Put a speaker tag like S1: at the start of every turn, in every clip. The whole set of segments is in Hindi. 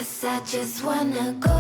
S1: 'Cause I just wanna go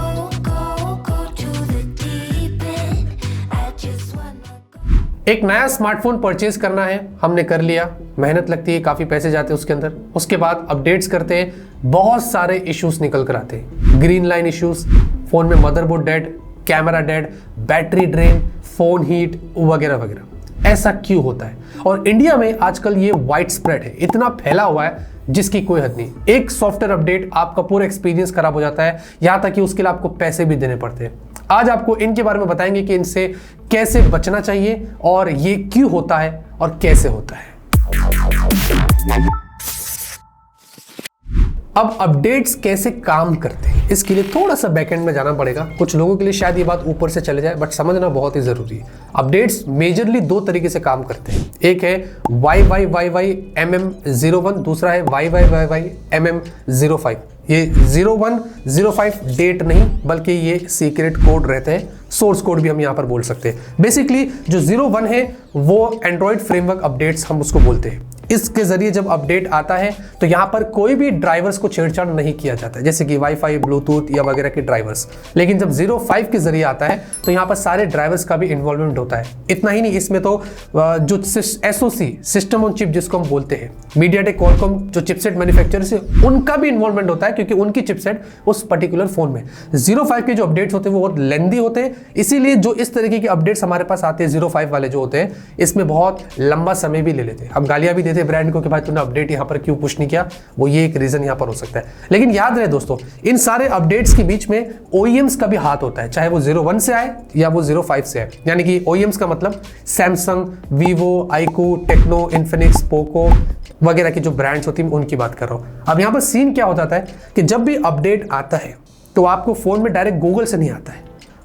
S1: to the deep end. I just wanna go.
S2: एक नया स्मार्टफोन परचेज करना है, हमने कर लिया, मेहनत लगती है, काफ़ी पैसे जाते हैं उसके अंदर। उसके बाद अपडेट्स करते हैं, बहुत सारे इश्यूज निकल कर आते हैं। ग्रीन लाइन इश्यूज, फ़ोन में motherboard dead, camera dead, battery drain, phone heat वगैरह वगैरह। ऐसा क्यों होता है? और इंडिया में आजकल ये वाइड स्प्रेड है, इतना फैला हुआ है जिसकी कोई हद नहीं। एक सॉफ्टवेयर अपडेट आपका पूरा एक्सपीरियंस खराब हो जाता है, यहाँ तक कि उसके लिए आपको पैसे भी देने पड़ते हैं। आज आपको इनके बारे में बताएंगे कि इनसे कैसे बचना चाहिए और ये क्यों होता है और कैसे होता है। अब अपडेट्स कैसे काम करते हैं, इसके लिए थोड़ा सा बैकएंड में जाना पड़ेगा। कुछ लोगों के लिए शायद ये बात ऊपर से चले जाए, बट समझना बहुत ही जरूरी है। अपडेट्स मेजरली दो तरीके से काम करते हैं। एक है YYYYMM01, दूसरा है YYYYMM05। ये 0105 डेट नहीं, बल्कि ये सीक्रेट कोड रहते हैं, सोर्स कोड भी हम यहाँ पर बोल सकते हैं। बेसिकली जो 01 है वो एंड्रॉयड फ्रेमवर्क अपडेट्स हम उसको बोलते हैं। इसके जरिए जब अपडेट आता है तो यहाँ पर कोई भी ड्राइवर्स को छेड़छाड़ नहीं किया जाता है, जैसे कि वाईफाई, ब्लूटूथ या वगैरह के ड्राइवर्स। लेकिन जब 05 के जरिए आता है तो यहाँ पर सारे ड्राइवर्स का भी इन्वॉल्वमेंट होता है। इतना ही नहीं, इसमें तो जो SoC सिस्टम ऑन चिप जिसको हम बोलते हैं, मीडियाटेक, क्वालकॉम जो चिपसेट मैन्युफैक्चरर्स है उनका भी इन्वॉल्वमेंट होता है, क्योंकि उनकी चिपसेट उस पर्टिकुलर फोन में। 05 के जो अपडेट्स होते हैं वो बहुत लेंदी होते हैं, इसीलिए जो इस तरीके के अपडेट्स हमारे पास आते हैं 05 वाले जो होते हैं, इसमें बहुत लंबा समय भी ले लेते हैं। हम गालियां भी देते हैं ब्रांड को कि भाई तूने अपडेट यहां पर क्यों पुश नहीं किया, वो ये एक रीजन यहां पर हो सकता है। लेकिन याद रहे दोस्तों, इन सारे अपडेट्स के बीच में OEMs का भी हाथ होता है, चाहे वो 01 से आए या वो 05 से आए। यानी कि OEMs का मतलब Samsung, Vivo, iQOO, Tecno, Infinix, Poco वगैरह की जो ब्रांड्स होती हैं उनकी बात कर रहा हूं। अब यहां पर सीन क्या हो जाता है कि जब भी अपडेट आता है तो आपको फोन में डायरेक्ट गूगल से नहीं आता है,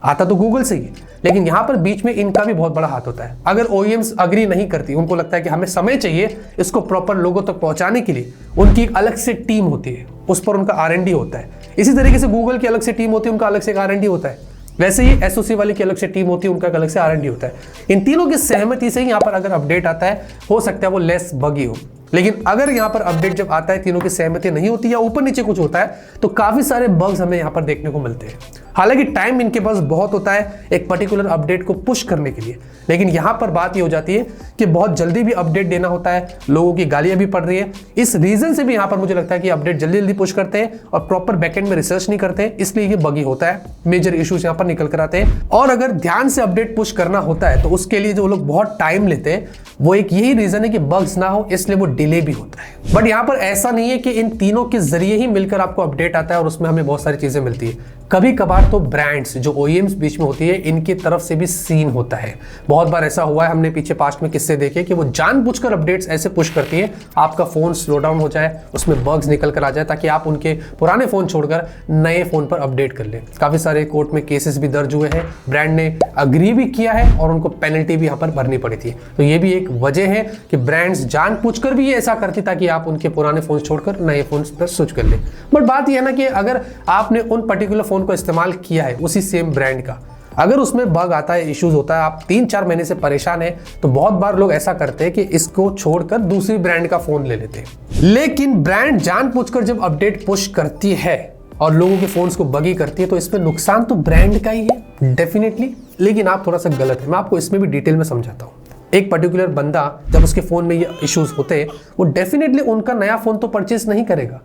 S2: आता तो गूगल से ही है, लेकिन यहां पर बीच में इनका भी बहुत बड़ा हाथ होता है। अगर OEMs अग्री नहीं करती, उनको लगता है कि हमें समय चाहिए इसको प्रॉपर लोगों तक पहुंचाने के लिए, उनकी एक अलग से टीम होती है, उस पर उनका R&D होता है। इसी तरीके से गूगल की अलग से टीम होती है, उनका अलग से एक R&D होता है। वैसे ही SoC वाले की अलग से टीम होती है, उनका अलग से R&D होता है। इन तीनों की सहमति से ही यहाँ पर अगर अपडेट आता है, हो सकता है वो लेस बगी हो। लेकिन अगर यहाँ पर अपडेट जब आता है, तीनों की सहमति नहीं होती या ऊपर नीचे कुछ होता है, तो काफी सारे बग्स हमें यहाँ पर देखने को मिलते हैं। हालांकि टाइम इनके पास बहुत होता है एक पर्टिकुलर अपडेट को पुश करने के लिए, लेकिन यहाँ पर बात ये हो जाती है कि बहुत जल्दी भी अपडेट देना होता है, लोगों की गालियां भी पड़ रही है। इस रीजन से भी यहाँ पर मुझे लगता है कि अपडेट जल्दी जल्दी पुश करते हैं और प्रॉपर बैकएंड में रिसर्च नहीं करते हैं, इसलिए ये बगी होता है। मेजर इश्यूज यहाँ पर निकल कर आते हैं। और अगर ध्यान से अपडेट पुश करना होता है तो उसके लिए जो लोग बहुत टाइम लेते हैं, वो एक यही रीजन है कि बग्स ना हो, इसलिए वो डिले भी होता है। बट यहाँ पर ऐसा नहीं है कि इन तीनों के जरिए ही मिलकर आपको अपडेट आता है और उसमें हमें बहुत सारी चीजें मिलती है। कभी कभार तो ब्रांड्स जो OEMs बीच में होती है, इनकी तरफ से भी सीन होता है। बहुत बार ऐसा हुआ है, हमने पीछे पास्ट में किस्से देखे कि वो जानबूझकर अपडेट्स ऐसे पुश करती है आपका फोन स्लो डाउन हो जाए, उसमें बग्स निकल कर आ जाए, ताकि आप उनके पुराने फोन छोड़कर नए फोन पर अपडेट कर लें। काफी सारे कोर्ट में केसेस भी दर्ज हुए हैं, ब्रांड ने अग्री भी किया है और उनको पेनल्टी भी यहाँ पर भरनी पड़ी थी। तो ये भी एक वजह है कि ब्रांड्स जानबूझकर भी ऐसा करती ताकि आप उनके पुराने फोन छोड़कर नए फोन पर स्विच कर लें। बट बात यह है ना कि अगर आपने उन पर्टिकुलर फोन को इस्तेमाल किया है उसी सेम ब्रांड का, अगर उसमें बग आता है, इश्यूज होता है, आप 3-4 महीने से परेशान हैं, तो बहुत बार लोग ऐसा करते हैं कि इसको छोड़कर दूसरी ब्रांड का फोन ले लेते हैं। लेकिन ब्रांड जानबूझकर जब अपडेट पुश करती है और लोगों के फोन्स को बगी करती है, तो इसमें नुकसान तो ब्रांड का ही है डेफिनेटली। लेकिन आप थोड़ा सा गलत है, मैं आपको इसमें भी डिटेल में समझाता हूँ। एक पर्टिकुलर बंदा जब उसके फोन में ये इश्यूज होते हैं, वो डेफिनेटली उनका नया फोन तो परचेस नहीं करेगा।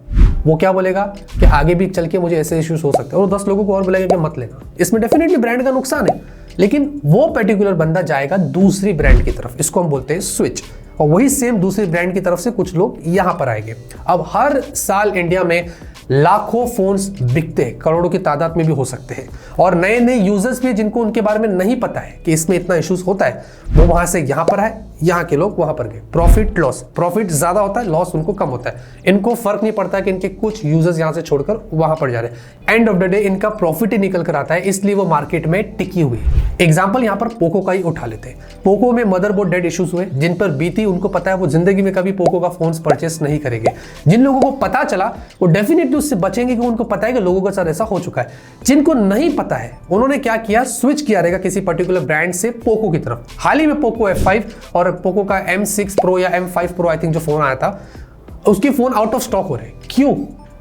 S2: वो क्या बोलेगा कि आगे भी चल के मुझे ऐसे इश्यूज हो सकते हैं, और 10 लोगों को और बोलेगा कि मत लेना। इसमें डेफिनेटली ब्रांड का नुकसान है, लेकिन वो पर्टिकुलर बंदा जाएगा दूसरी ब्रांड की तरफ, इसको हम बोलते हैं स्विच। और वही सेम दूसरी ब्रांड की तरफ से कुछ लोग यहां पर आएंगे। अब हर साल इंडिया में लाखों फोन्स बिकते हैं, करोड़ों की तादाद में भी हो सकते हैं, और नए नए यूजर्स भी जिनको उनके बारे में नहीं पता है कि इसमें इतना इश्यूज होता है, वो वहां से यहां पर आए, यहाँ के लोग वहां पर गए। प्रॉफिट लॉस, प्रॉफिट ज्यादा होता है, लॉस उनको कम होता है। इनको फर्क नहीं पड़ता है कि इनके कुछ यूजर्स यहां से छोड़कर वहां पर जा रहे हैं। एंड ऑफ द डे इनका प्रॉफिट ही निकल कर आता है, इसलिए वो मार्केट में टिकी हुई है। एग्जाम्पल यहाँ पर पोको का ही उठा लेते हैं। पोको में मदरबोर्ड डेड इश्यूज हुए, जिन पर बीती उनको पता है वो जिंदगी में कभी पोको का फोन परचेस नहीं करेंगे। जिन लोगों को पता चला वो डेफिनेटली उससे बचेंगे, कि उनको पता है कि लोगों के साथ ऐसा हो चुका है। जिनको नहीं पता है उन्होंने क्या किया, स्विच किया रहेगा किसी पर्टिकुलर ब्रांड से पोको की तरफ। हाल ही में पोको F5 और पोको का M6 Pro या M5 Pro आई थिंक जो फोन आया था, उसके फोन आउट ऑफ स्टॉक हो रहे हैं। क्यों?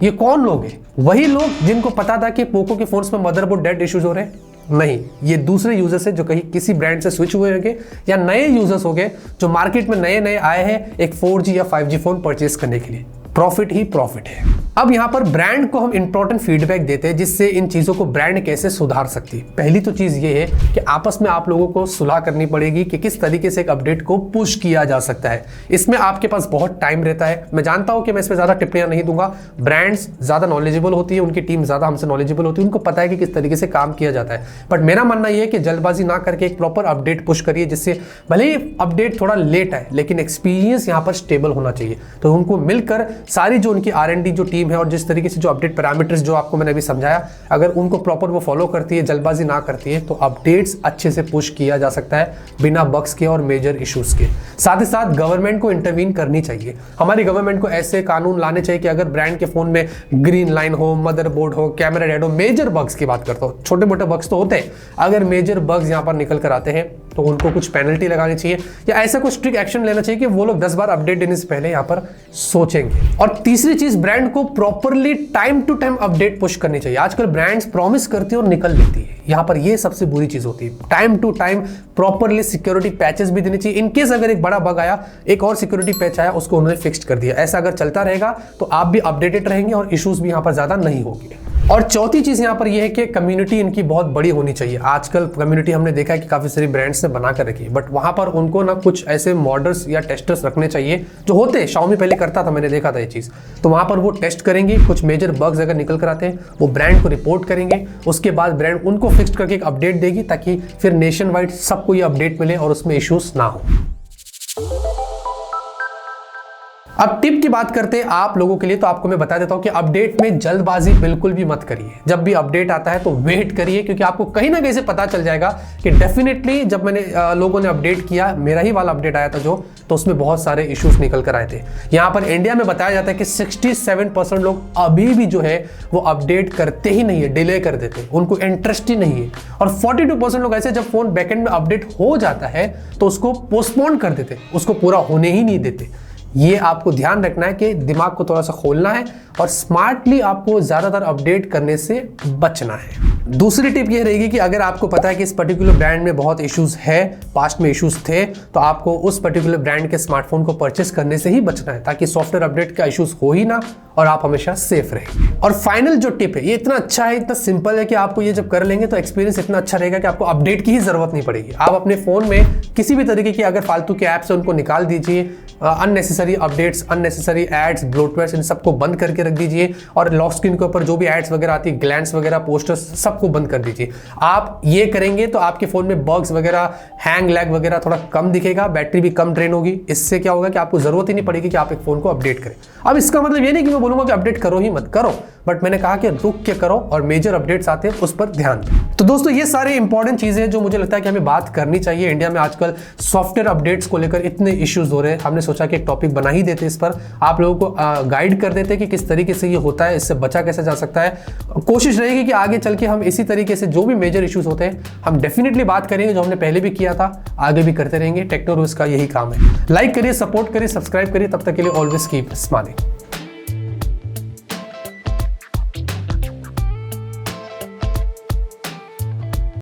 S2: ये कौन लोग हैं? वही लोग जिनको पता था कि पोको के फोन्स में मदरबोर्ड डेड इश्यूज हो रहे हैं? नहीं, ये दूसरे यूजर्स है जो कहीं किसी ब्रांड से स्विच हुए होंगे या नए यूजर्स हो गए जो मार्केट में नए नए आए हैं एक 4G या 5G फोन परचेस करने के लिए। प्रॉफिट ही प्रॉफिट है। अब यहाँ पर ब्रांड को हम इंपॉर्टेंट फीडबैक देते हैं जिससे इन चीजों को ब्रांड कैसे सुधार सकती है। पहली तो चीज ये है कि आपस में आप लोगों को सुलह करनी पड़ेगी कि किस तरीके से एक अपडेट को पुश किया जा सकता है। इसमें आपके पास बहुत टाइम रहता है। मैं जानता हूं कि मैं इसमें ज्यादा टिप्पणियां नहीं दूंगा। ब्रांड्स ज्यादा नॉलेजेबल होती है, उनकी टीम ज्यादा हमसे नॉलेजेबल होती है, उनको पता है कि किस तरीके से काम किया जाता है। बट मेरा मानना यह है कि जल्दबाजी ना करके एक प्रॉपर अपडेट पुश करिए, जिससे भले ही अपडेट थोड़ा लेट है लेकिन एक्सपीरियंस यहाँ पर स्टेबल होना चाहिए। तो उनको मिलकर सारी जो उनकी R&D जो टीम है और जिस तरीके से जो अपडेट पैरामीटर्स जो आपको मैंने अभी समझाया, अगर उनको प्रॉपर वो फॉलो करती है, जल्दबाजी ना करती है, तो अपडेट्स अच्छे से पुश किया जा सकता है बिना बग्स के और मेजर इश्यूज के। साथ ही साथ गवर्नमेंट को इंटरवीन करनी चाहिए। हमारी गवर्नमेंट को ऐसे कानून लाने चाहिए कि अगर ब्रांड के फोन में ग्रीन लाइन हो, मदरबोर्ड हो, कैमरा डेड हो, मेजर बग्स की बात करता हूं, छोटे मोटे बग्स तो होते हैं, अगर मेजर बग्स यहां पर निकल कर आते हैं तो उनको कुछ पेनल्टी लगानी चाहिए या ऐसा कुछ स्ट्रिक्ट एक्शन लेना चाहिए कि वो लोग 10 बार अपडेट देने से पहले यहां पर सोचेंगे। और तीसरी चीज, ब्रांड को properly time to time update push करनी चाहिए। आजकल ब्रांड्स प्रॉमिस करती है और निकल लेती है, यहां पर ये सबसे बुरी चीज होती है। Time to time properly security patches भी देने चाहिए। इनकेस अगर एक बड़ा बग आया, एक और सिक्योरिटी पैच आया, उसको उन्होंने फिक्स कर दिया। ऐसा अगर चलता रहेगा तो आप भी अपडेटेड रहेंगे और इश्यूज भी यहां पर ज्यादा नहीं होगी। और चौथी चीज यहां पर यह है कि कम्युनिटी इनकी बहुत बड़ी होनी चाहिए। आजकल कम्युनिटी हमने देखा है कि काफी सारी ब्रांड्स ने बना कर रखी है, बट वहां पर उनको ना कुछ ऐसे मॉडल्स या टेस्टर्स रखने चाहिए जो होते हैं। Xiaomi पहले करता था, मैंने देखा था ये चीज। तो वहां पर वो टेस्ट करेंगे, कुछ मेजर बग्स अगर निकल कर आते हैं वो ब्रांड को रिपोर्ट करेंगे, उसके बाद ब्रांड उनको फिक्स करके एक अपडेट देगी ताकि फिर नेशन वाइड सबको ये अपडेट मिले और उसमें इश्यूज ना हो। अब टिप की बात करते हैं आप लोगों के लिए, तो आपको मैं बता देता हूं कि अपडेट में जल्दबाजी बिल्कुल भी मत करिए। जब भी अपडेट आता है तो वेट करिए, क्योंकि आपको कहीं ना कहीं से पता चल जाएगा कि डेफिनेटली जब मैंने लोगों ने अपडेट किया, मेरा ही वाला अपडेट आया था जो, तो उसमें बहुत सारे इश्यूज निकल कर आए थे। यहां पर इंडिया में बताया जाता है कि 67% लोग अभी भी जो है वो अपडेट करते ही नहीं है, डिले कर देते, उनको इंटरेस्ट ही नहीं है। और 42% लोग ऐसे जब फोन बैकएंड में अपडेट हो जाता है तो उसको पोस्टपोन कर देते, उसको पूरा होने ही नहीं देते। ये आपको ध्यान रखना है कि दिमाग को थोड़ा सा खोलना है और स्मार्टली आपको ज्यादातर अपडेट करने से बचना है। दूसरी टिप ये रहेगी कि अगर आपको पता है कि इस पर्टिकुलर ब्रांड में बहुत इश्यूज है, पास्ट में इश्यूज थे, तो आपको उस पर्टिकुलर ब्रांड के स्मार्टफोन को परचेस करने से ही बचना है, ताकि सॉफ्टवेयर अपडेट का इश्यूज हो ही ना और आप हमेशा सेफ रहेंगे। और फाइनल जो टिप है, ये इतना अच्छा है, इतना सिंपल है कि आपको ये जब कर लेंगे तो एक्सपीरियंस इतना अच्छा रहेगा कि आपको अपडेट की ही जरूरत नहीं पड़ेगी। आप अपने फोन में किसी भी तरीके की अगर फालतू के ऐप्स है उनको निकाल दीजिए, unnecessary updates, unnecessary ads, bloatware, इन सबको बंद करके रख दीजिए और लॉक स्क्रीन के ऊपर जो भी एड्स वगैरह आती है, ग्लैंस वगैरह, पोस्टर्स, सबको बंद कर दीजिए। आप ये करेंगे तो आपके फोन में बग्स वगैरह, हैंग लैग वगैरह थोड़ा कम दिखेगा, बैटरी भी कम ड्रेन होगी। इससे क्या होगा कि आपको जरूरत ही नहीं पड़ेगी कि आप एक फोन को अपडेट करें। अब इसका मतलब ये नहीं कि मैं बोलूंगा कि अपडेट करो ही मत, करो, बट मैंने कहा कि रुक के करो और मेजर अपडेट्स आते हैं उस पर ध्यान दें। तो दोस्तों ये सारे इंपॉर्टेंट चीजें जो मुझे लगता है कि हमें बात करनी चाहिए। इंडिया में आजकल सॉफ्टवेयर अपडेट्स को लेकर इतने इश्यूज हो रहे हैं, हमने सोचा कि एक टॉपिक बना ही देते इस पर, आप लोगों को गाइड कर देते कि किस तरीके से ये होता है, इससे बचा कैसे जा सकता है। कोशिश रहेगी कि आगे चल के हम इसी तरीके से जो भी मेजर इश्यूज होते हैं हम डेफिनेटली बात करेंगे, जो हमने पहले भी किया था, आगे भी करते रहेंगे। टेक्नोलॉजी का यही काम है। लाइक करिए, सपोर्ट करिए, सब्सक्राइब करिए। तब तक के लिए ऑलवेज कीप स्माइलिंग।